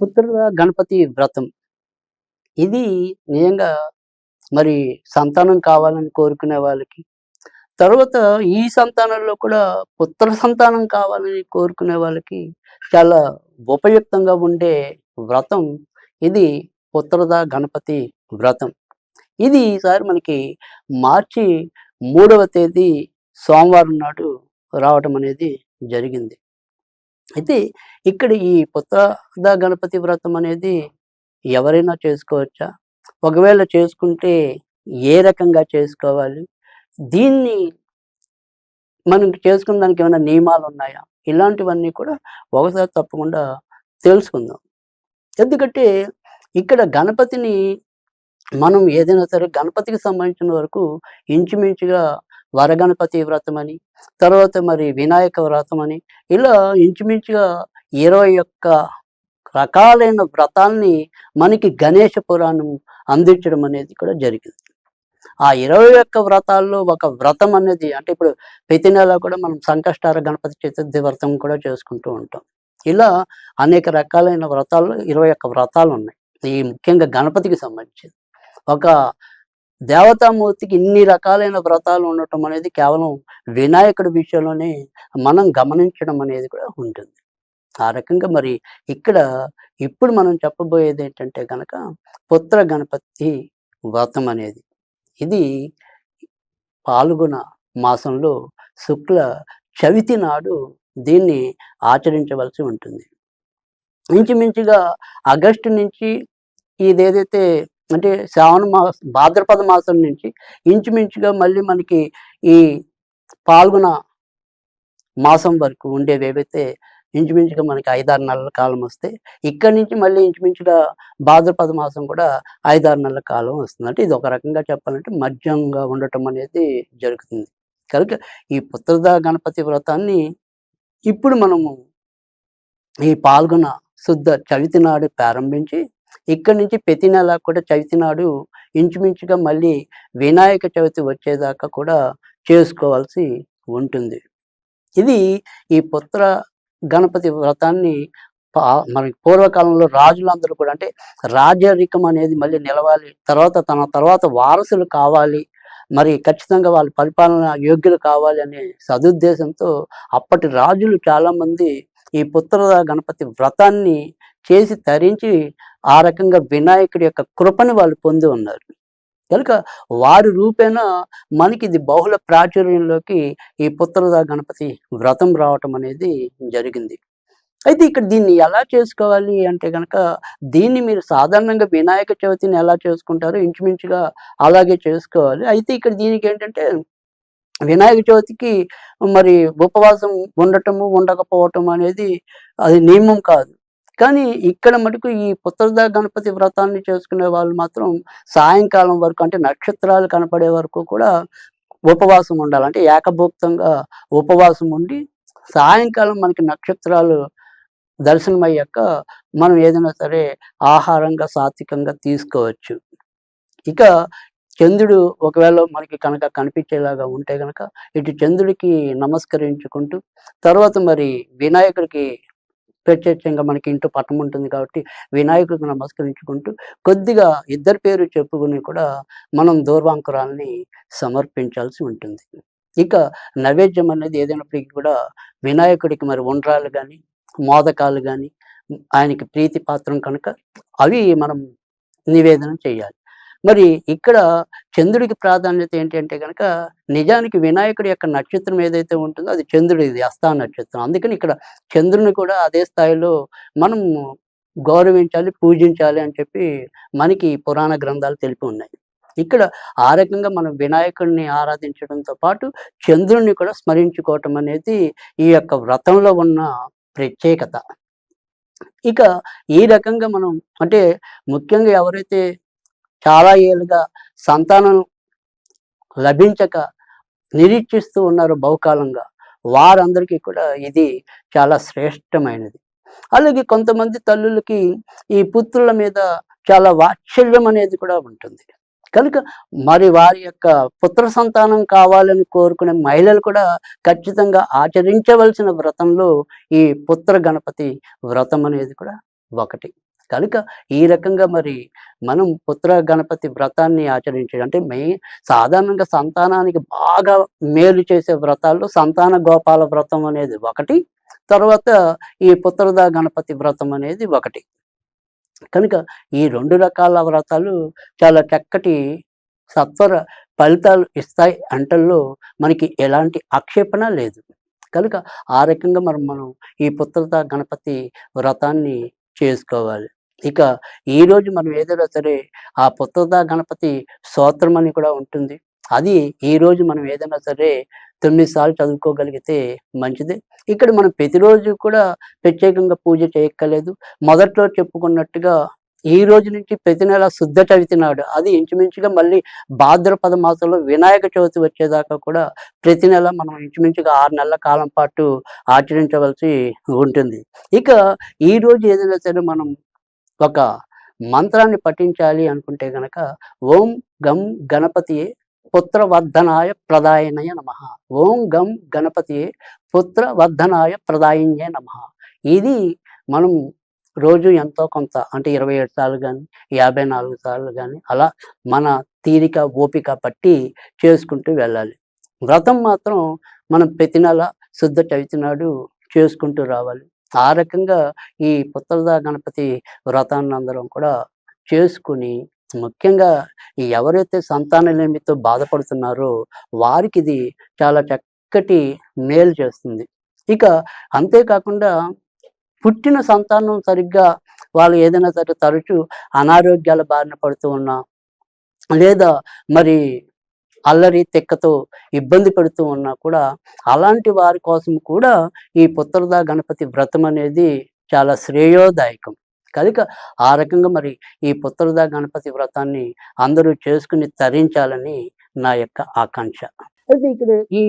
పుత్రుల గణపతి వ్రతం. ఇది నిజంగా మరి సంతానం కావాలని కోరుకునే వాళ్ళకి, తర్వాత ఈ సంతానంలో కూడా పుత్ర సంతానం కావాలని కోరుకునే వాళ్ళకి చాలా ఉపయుక్తంగా ఉండే వ్రతం ఇది పుత్రద గణపతి వ్రతం. ఇది ఈసారి మనకి మార్చి 3వ తేదీ సోమవారం నాడు రావటం అనేది జరిగింది. అయితే ఇక్కడ ఈ పుత్రద గణపతి వ్రతం అనేది ఎవరైనా చేసుకోవచ్చా? ఒకవేళ చేసుకుంటే ఏ రకంగా చేసుకోవాలి? దీన్ని మనం చేసుకున్న దానికి ఏమైనా నియమాలున్నాయా? ఇలాంటివన్నీ కూడా ఒకసారి తప్పకుండా తెలుసుకుందాం. ఎందుకంటే ఇక్కడ గణపతిని మనం ఏదైనా సరే గణపతికి సంబంధించిన వరకు ఇంచుమించుగా వరగణపతి వ్రతమని, తర్వాత మరి వినాయక వ్రతమని ఇలా ఇంచుమించుగా 21 రకాలైన వ్రతాల్ని మనకి గణేష పురాణం అందించడం అనేది కూడా జరిగింది. ఆ 21 వ్రతాల్లో ఒక వ్రతం అనేది అంటే ఇప్పుడు ప్రతి నెల కూడా మనం సంకష్టార గణపతి చతుర్థి వ్రతం కూడా చేసుకుంటూ ఉంటాం. ఇలా అనేక రకాలైన వ్రతాల్లో 21 వ్రతాలున్నాయి. ఈ ముఖ్యంగా గణపతికి సంబంధించింది. ఒక దేవతామూర్తికి ఇన్ని రకాలైన వ్రతాలు ఉండటం అనేది కేవలం వినాయకుడి విషయంలోనే మనం గమనించడం అనేది కూడా ఉంటుంది. ఆ రకంగా మరి ఇక్కడ ఇప్పుడు మనం చెప్పబోయేది ఏంటంటే గనక పుత్ర గణపతి వ్రతం అనేది. ఇది పాల్గొన మాసంలో శుక్ల చవితి నాడు దీన్ని ఆచరించవలసి ఉంటుంది. ఇంచుమించుగా ఆగస్టు నుంచి ఇదేదైతే అంటే భాద్రపద మాసం నుంచి ఇంచుమించుగా మళ్ళీ మనకి ఈ పాల్గొన మాసం వరకు ఉండేవేవైతే ఇంచుమించుగా మనకి 5, 6 నెలల కాలం వస్తే, ఇక్కడి నుంచి మళ్ళీ ఇంచుమించుగా భాద్రపద మాసం కూడా 5, 6 నెలల కాలం వస్తుంది. అంటే ఇది ఒక రకంగా చెప్పాలంటే మధ్యంగా ఉండటం అనేది జరుగుతుంది. కనుక ఈ పుత్రద గణపతి వ్రతాన్ని ఇప్పుడు మనము ఈ పాల్గొన శుద్ధ చవితి నాడు ప్రారంభించి, ఇక్కడి నుంచి ప్రతి నెల కూడా చవితి నాడు ఇంచుమించుగా మళ్ళీ వినాయక చవితి వచ్చేదాకా కూడా చేసుకోవాల్సి ఉంటుంది. ఇది ఈ పుత్ర గణపతి వ్రతాన్ని మనకి పూర్వకాలంలో రాజులందరూ కూడా అంటే రాజరికం అనేది మళ్ళీ నిలవాలి, తన తర్వాత వారసులు కావాలి, మరి ఖచ్చితంగా వాళ్ళు పరిపాలన యోగ్యులు కావాలి అనే సదుద్దేశంతో అప్పటి రాజులు చాలామంది ఈ పుత్రద గణపతి వ్రతాన్ని చేసి తరించి ఆ రకంగా వినాయకుడి యొక్క కృపని వాళ్ళు పొంది ఉన్నారు. కనుక వారి రూపేణా మనకి ఇది బహుళ ప్రాచుర్యంలోకి ఈ పుత్రద గణపతి వ్రతం రావటం అనేది జరిగింది. అయితే ఇక్కడ దీన్ని ఎలా చేసుకోవాలి అంటే గనక దీన్ని మీరు సాధారణంగా వినాయక చవితిని ఎలా చేసుకుంటారో ఇంచుమించుగా అలాగే చేసుకోవాలి. అయితే ఇక్కడ దీనికి ఏంటంటే వినాయక చవితికి మరి ఉపవాసం ఉండటము, ఉండకపోవటం అనేది అది నియమం కాదు. కానీ ఇక్కడ మటుకు ఈ పుత్రద గణపతి వ్రతాన్ని చేసుకునే వాళ్ళు మాత్రం సాయంకాలం వరకు అంటే నక్షత్రాలు కనపడే వరకు కూడా ఉపవాసం ఉండాలి. అంటే ఏకభుక్తంగా ఉపవాసం ఉండి సాయంకాలం మనకి నక్షత్రాలు దర్శనమయ్యాక మనం ఏదైనా సరే ఆహారంగా సాత్వికంగా తీసుకోవచ్చు. ఇక చంద్రుడు ఒకవేళ మనకి కనుక కనిపించేలాగా ఉంటే గనక ఇటు చంద్రుడికి నమస్కరించుకుంటూ, తర్వాత మరి వినాయకుడికి ప్రత్యక్షంగా మనకి ఇంట్లో పటం ఉంటుంది కాబట్టి వినాయకుడికి నమస్కరించుకుంటూ కొద్దిగా ఇద్దరి పేరు చెప్పుకుని కూడా మనం దూర్వాంకురాల్ని సమర్పించాల్సి ఉంటుంది. ఇక నైవేద్యం అనేది ఏదైనప్పటికీ కూడా వినాయకుడికి మరి ఉండ్రాలు కానీ, మోదకాలు కానీ ఆయనకి ప్రీతి పాత్రం కనుక అవి మనం నివేదన చేయాలి. మరి ఇక్కడ చంద్రుడికి ప్రాధాన్యత ఏంటి అంటే గనక నిజానికి వినాయకుడి యొక్క నక్షత్రం ఏదైతే ఉంటుందో అది చంద్రుడిది హస్తా నక్షత్రం. అందుకని ఇక్కడ చంద్రుని కూడా అదే స్థాయిలో మనం గౌరవించాలి, పూజించాలి అని చెప్పి మనకి పురాణ గ్రంథాలు తెలిపి ఉన్నాయి. ఇక్కడ ఆ రకంగా మనం వినాయకుడిని ఆరాధించడంతో పాటు చంద్రుడిని కూడా స్మరించుకోవటం అనేది ఈ యొక్క వ్రతంలో ఉన్న ప్రత్యేకత. ఇక ఈ రకంగా మనం అంటే ముఖ్యంగా ఎవరైతే చాలా ఏళ్ళుగా సంతానం లభించక నిరీక్షిస్తూ ఉన్నారు బహుకాలంగా, వారందరికీ కూడా ఇది చాలా శ్రేష్టమైనది. అలాగే కొంతమంది తల్లులకి ఈ పుత్రుల మీద చాలా వాత్సల్యం అనేది కూడా ఉంటుంది. కనుక మరి వారి యొక్క పుత్ర సంతానం కావాలని కోరుకునే మహిళలు కూడా ఖచ్చితంగా ఆచరించవలసిన వ్రతంలో ఈ పుత్ర గణపతి వ్రతం అనేది కూడా ఒకటి. కనుక ఈ రకంగా మరి మనం పుత్ర గణపతి వ్రతాన్ని ఆచరించడం అంటే సాధారణంగా సంతానానికి బాగా మేలు చేసే వ్రతాల్లో సంతాన గోపాల వ్రతం అనేది ఒకటి. తర్వాత ఈ పుత్రదా గణపతి వ్రతం అనేది ఒకటి. కనుక ఈ 2 రకాల వ్రతాలు చాలా చక్కటి సత్వర ఫలితాలు ఇస్తాయి అంటల్లో మనకి ఎలాంటి ఆక్షేపణ లేదు. కనుక ఆ రకంగా మనం ఈ పుత్రదా గణపతి వ్రతాన్ని చేసుకోవాలి. ఇక ఈరోజు మనం ఏదైనా సరే ఆ పుత్రదా గణపతి స్తోత్రం అని కూడా ఉంటుంది. అది ఈరోజు మనం ఏదైనా సరే 9 సార్లు చదువుకోగలిగితే మంచిదే. ఇక్కడ మనం ప్రతిరోజు కూడా ప్రత్యేకంగా పూజ చేయక్కర్లేదు. మొదట్లో చెప్పుకున్నట్టుగా ఈ రోజు నుంచి ప్రతి నెల శుద్ధ చవితి నాడు అది ఇంచుమించుగా మళ్ళీ భాద్రపద మాసంలో వినాయక చవితి వచ్చేదాకా కూడా ప్రతి నెల మనం ఇంచుమించుగా 6 నెలల కాలం పాటు ఆచరించవలసి ఉంటుంది. ఇక ఈరోజు ఏదైనా సరే మనం ఒక మంత్రాన్ని పఠించాలి అనుకుంటే గనక ఓం గం గణపతియే పుత్రవర్ధనాయ ప్రదాయనయ నమః. ఓం గం గణపతియే పుత్రవర్ధనాయ ప్రదాయిన్యే నమః. ఇది మనం రోజు ఎంతో కొంత అంటే 27 సార్లు గాని, 54 సార్లు గాని అలా మన తీరిక, ఓపిక పట్టి చేసుకుంటూ వెళ్ళాలి. వ్రతం మాత్రం మనం ప్రతి నెల శుద్ధ చవితి నాడు చేసుకుంటూ రావాలి. ఆ రకంగా ఈ పుత్రదా గణపతి వ్రతాన్ని అందరం కూడా చేసుకొని ముఖ్యంగా ఎవరైతే సంతానలేమితో బాధపడుతున్నారో వారికిది చాలా చక్కటి మేలు చేస్తుంది. ఇక అంతే కాకుండా పుట్టిన సంతానం సరిగ్గా వాళ్ళు ఏదైనా సరే తరచూ అనారోగ్యాల బారిన పడుతూ ఉన్నా, లేదా మరి అల్లరి, తిక్కతో ఇబ్బంది పెడుతూ ఉన్నా కూడా అలాంటి వారి కోసం కూడా ఈ పుత్రదా గణపతి వ్రతం అనేది చాలా శ్రేయోదాయకం. కనుక ఆ రకంగా మరి ఈ పుత్రదా గణపతి వ్రతాన్ని అందరూ చేసుకుని తరించాలని నా యొక్క ఆకాంక్ష. అయితే ఇక్కడ ఈ